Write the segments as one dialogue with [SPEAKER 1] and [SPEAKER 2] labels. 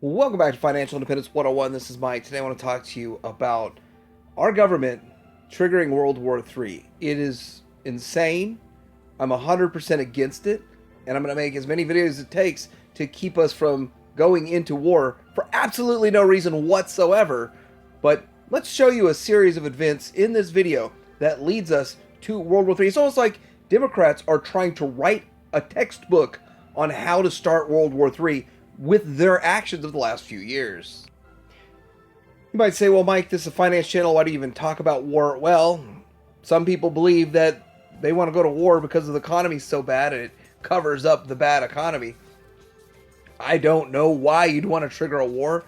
[SPEAKER 1] Welcome back to Financial Independence 101. This is Mike. Today I want to talk to you about our government triggering World War III. It is insane. I'm 100% against it, and I'm going to make as many videos as it takes to keep us from going into war for absolutely no reason whatsoever. But let's show you a series of events in this video that leads us to World War III. It's almost like Democrats are trying to write a textbook on how to start World War III with their actions of the last few years. You might say, well, Mike, this is a finance channel. Why do you even talk about war? Well, some people believe that they want to go to war because the economy is so bad and it covers up the bad economy. I don't know why you'd want to trigger a war,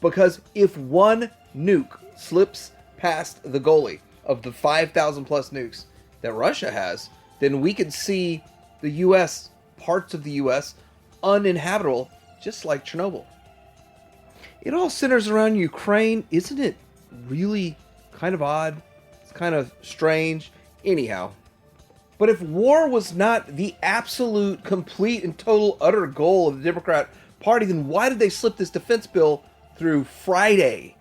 [SPEAKER 1] because if one nuke slips past the goalie of the 5,000 plus nukes that Russia has, then we could see the U.S., parts of the U.S., uninhabitable, just like Chernobyl. It all centers around Ukraine. Isn't it really kind of odd? It's kind of strange. Anyhow. But if war was not the absolute, complete, and total, utter goal of the Democrat Party, then why did they slip this defense bill through Friday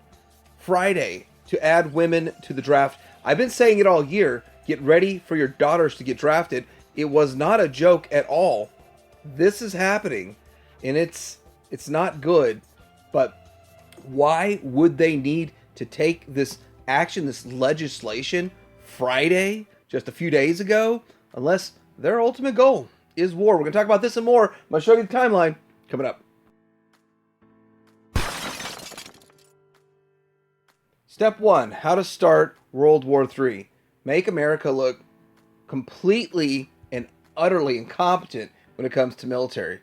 [SPEAKER 1] to add women to the draft? I've been saying it all year. Get ready for your daughters to get drafted. It was not a joke at all. This is happening. And it's not good, but why would they need to take this action, this legislation, Friday, just a few days ago, unless their ultimate goal is war? We're going to talk about this and more. I'm going to show you the timeline coming up. Step 1, how to start World War III. Make America look completely and utterly incompetent when it comes to military.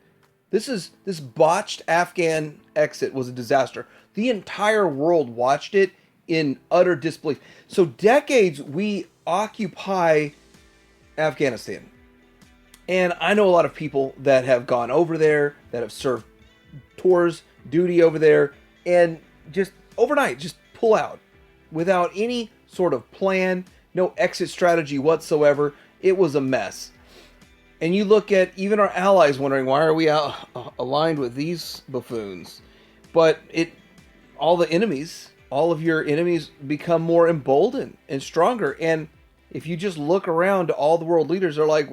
[SPEAKER 1] This botched Afghan exit was a disaster. The entire world watched it in utter disbelief. So decades we occupy Afghanistan. And I know a lot of people that have gone over there, that have served tours, duty over there, and just overnight just pull out without any sort of plan, no exit strategy whatsoever. It was a mess. And you look at even our allies wondering, why are we aligned with these buffoons? But all of your enemies become more emboldened and stronger. And if you just look around, all the world leaders are like,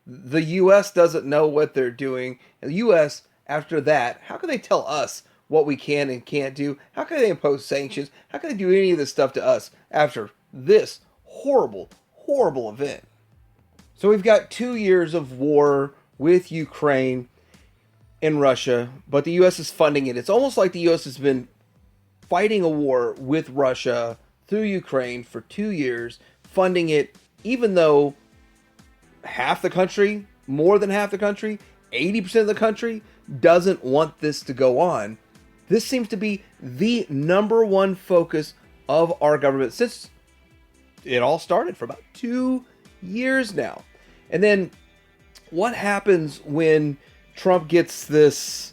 [SPEAKER 1] the U.S. doesn't know what they're doing. And the U.S., after that, how can they tell us what we can and can't do? How can they impose sanctions? How can they do any of this stuff to us after this horrible, horrible event? So we've got 2 years of war with Ukraine and Russia, but the U.S. is funding it. It's almost like the U.S. has been fighting a war with Russia through Ukraine for 2 years, funding it, even though half the country, more than half the country, 80% of the country doesn't want this to go on. This seems to be the number one focus of our government since it all started for about 2 years now. And then what happens when Trump gets this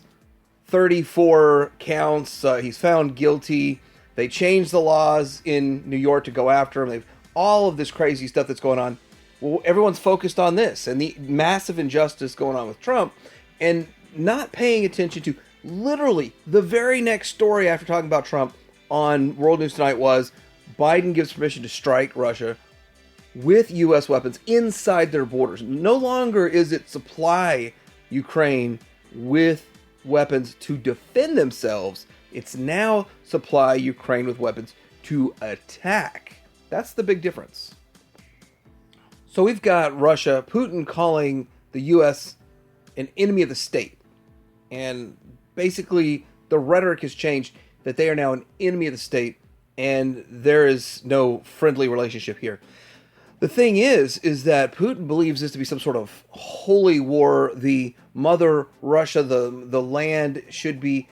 [SPEAKER 1] 34 counts? He's found guilty. They change the laws in New York to go after him. They've all of this crazy stuff that's going on. Well, everyone's focused on this and the massive injustice going on with Trump, and not paying attention to literally the very next story after talking about Trump on World News Tonight was Biden gives permission to strike Russia with U.S. weapons inside their borders. No longer is it supply Ukraine with weapons to defend themselves. It's now supply Ukraine with weapons to attack. That's the big difference. So we've got Russia, Putin calling the U.S. an enemy of the state. And basically the rhetoric has changed that they are now an enemy of the state and there is no friendly relationship here. The thing is that Putin believes this to be some sort of holy war. The mother Russia, the land should be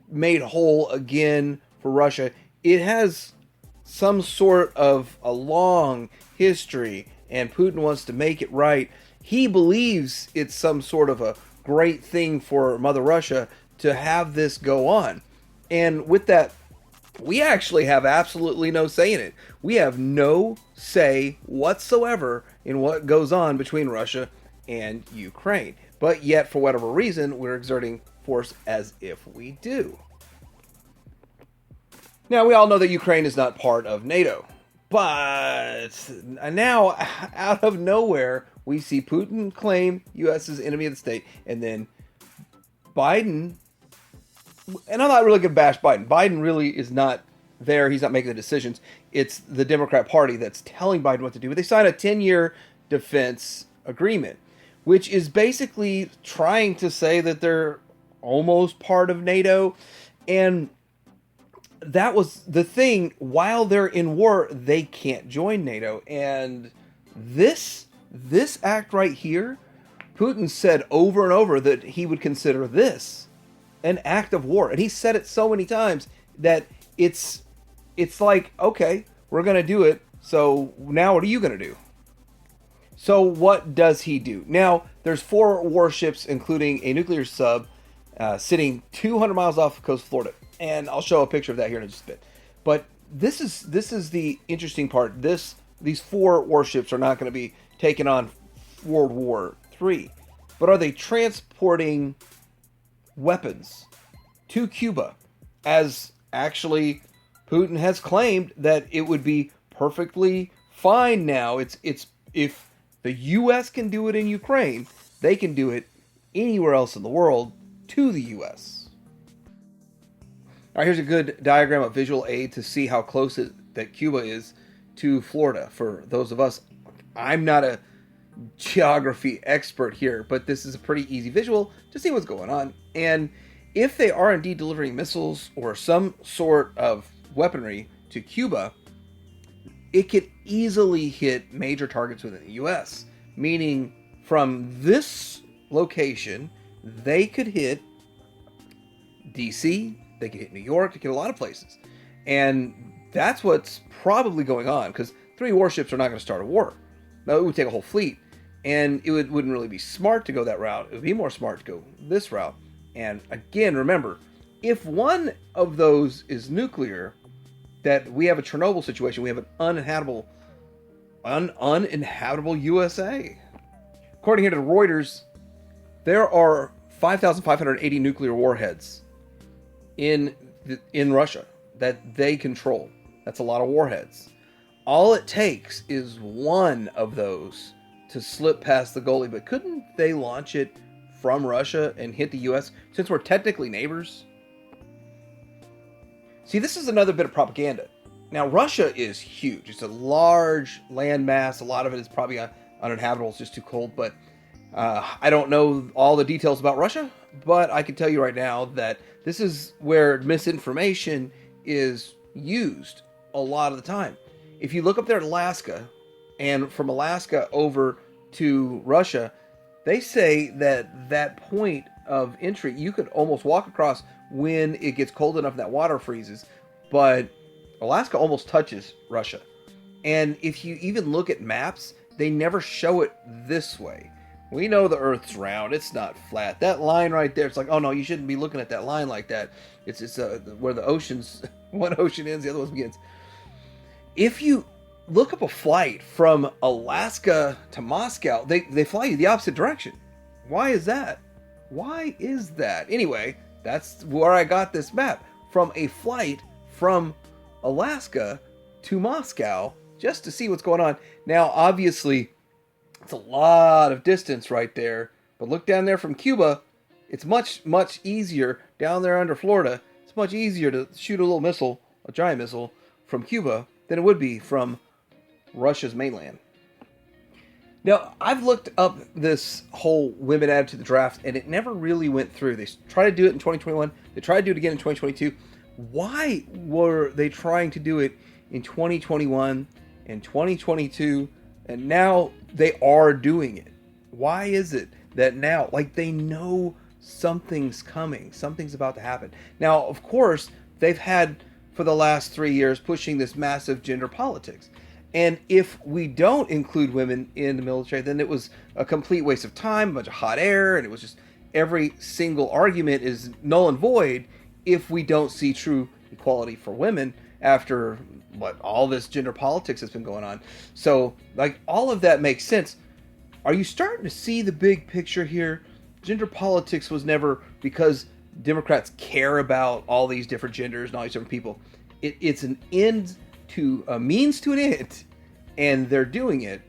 [SPEAKER 1] made whole again for Russia. It has some sort of a long history, and Putin wants to make it right. He believes it's some sort of a great thing for Mother Russia to have this go on. And with that, we actually have absolutely no say in it. We have no say whatsoever in what goes on between Russia and Ukraine. But yet, for whatever reason, we're exerting force as if we do. Now, we all know that Ukraine is not part of NATO. But now, out of nowhere, we see Putin claim U.S. is enemy of the state. And then Biden, and I'm not really going to bash Biden. Biden really is not there. He's not making the decisions. It's the Democrat Party that's telling Biden what to do. But they signed a 10-year defense agreement, which is basically trying to say that they're almost part of NATO. And that was the thing. While they're in war, they can't join NATO. And this act right here, Putin said over and over that he would consider this an act of war. And he said it so many times that it's like, okay, we're going to do it. So now what are you going to do? So what does he do? Now, there's 4 warships, including a nuclear sub, sitting 200 miles off the coast of Florida. And I'll show a picture of that here in just a bit. But this is the interesting part. These 4 warships are not going to be taking on World War III. But are they transporting weapons to Cuba? As actually Putin has claimed that it would be perfectly fine now. It's if the U.S. can do it in Ukraine, they can do it anywhere else in the world to the U.S. All right, here's a good diagram of visual aid to see how close that Cuba is to Florida. For those of us, I'm not a geography expert here, but this is a pretty easy visual to see what's going on. And if they are indeed delivering missiles or some sort of weaponry to Cuba, it could easily hit major targets within the U.S., meaning from this location, they could hit D.C., they could hit New York, they could hit a lot of places. And that's what's probably going on, because 3 warships are not going to start a war. Now, it would take a whole fleet, and it wouldn't really be smart to go that route. It would be more smart to go this route. And again, remember, if one of those is nuclear, that we have a Chernobyl situation, we have an uninhabitable USA. According here to Reuters, there are 5,580 nuclear warheads in Russia that they control. That's a lot of warheads. All it takes is one of those to slip past the goalie. But couldn't they launch it from Russia and hit the U.S. since we're technically neighbors? See, this is another bit of propaganda. Now, Russia is huge. It's a large landmass. A lot of it is probably uninhabitable. It's just too cold. But I don't know all the details about Russia. But I can tell you right now that this is where misinformation is used a lot of the time. If you look up there at Alaska, and from Alaska over to Russia, they say that that point of entry, you could almost walk across when it gets cold enough and that water freezes. But Alaska almost touches Russia. And if you even look at maps, they never show it this way. We know the Earth's round. It's not flat. That line right there, it's like, oh no, you shouldn't be looking at that line like that. It's where the oceans, one ocean ends, the other one begins. If you look up a flight from Alaska to Moscow, they fly you the opposite direction. Why is that? Why is that? Anyway, that's where I got this map. From a flight from Alaska to Moscow, just to see what's going on. Now, obviously, it's a lot of distance right there. But look down there from Cuba. It's much, much easier down there under Florida. It's much easier to shoot a little missile, a giant missile, from Cuba than it would be from Russia's mainland. Now, I've looked up this whole women added to the draft, and it never really went through. They tried to do it in 2021. They tried to do it again in 2022. Why were they trying to do it in 2021 and 2022? And now they are doing it. Why is it that now, like, they know something's coming, something's about to happen? Now, of course, they've had for the last 3 years pushing this massive gender politics. And if we don't include women in the military, then it was a complete waste of time, a bunch of hot air, and it was just every single argument is null and void if we don't see true equality for women after all this gender politics has been going on. So, like, all of that makes sense. Are you starting to see the big picture here? Gender politics was never because Democrats care about all these different genders and all these different people. It's an end to a means to an end, and they're doing it,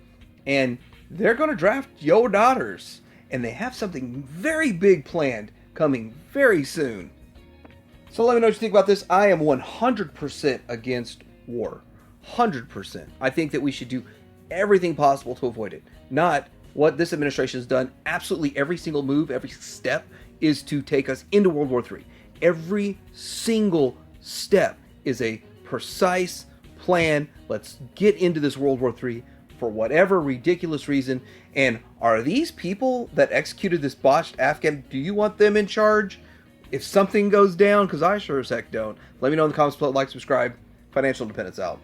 [SPEAKER 1] and they're going to draft your daughters, and they have something very big planned coming very soon. So let me know what you think about this. I am 100% against war. 100%. I think that we should do everything possible to avoid it. Not what this administration has done. Absolutely every single move, every step is to take us into World War III. Every single step is a precise plan. Let's get into this World War III for whatever ridiculous reason. And are these people that executed this botched Afghan, do you want them in charge if something goes down? Because I sure as heck don't. Let me know in the comments below. Like, subscribe. Financial Independence out.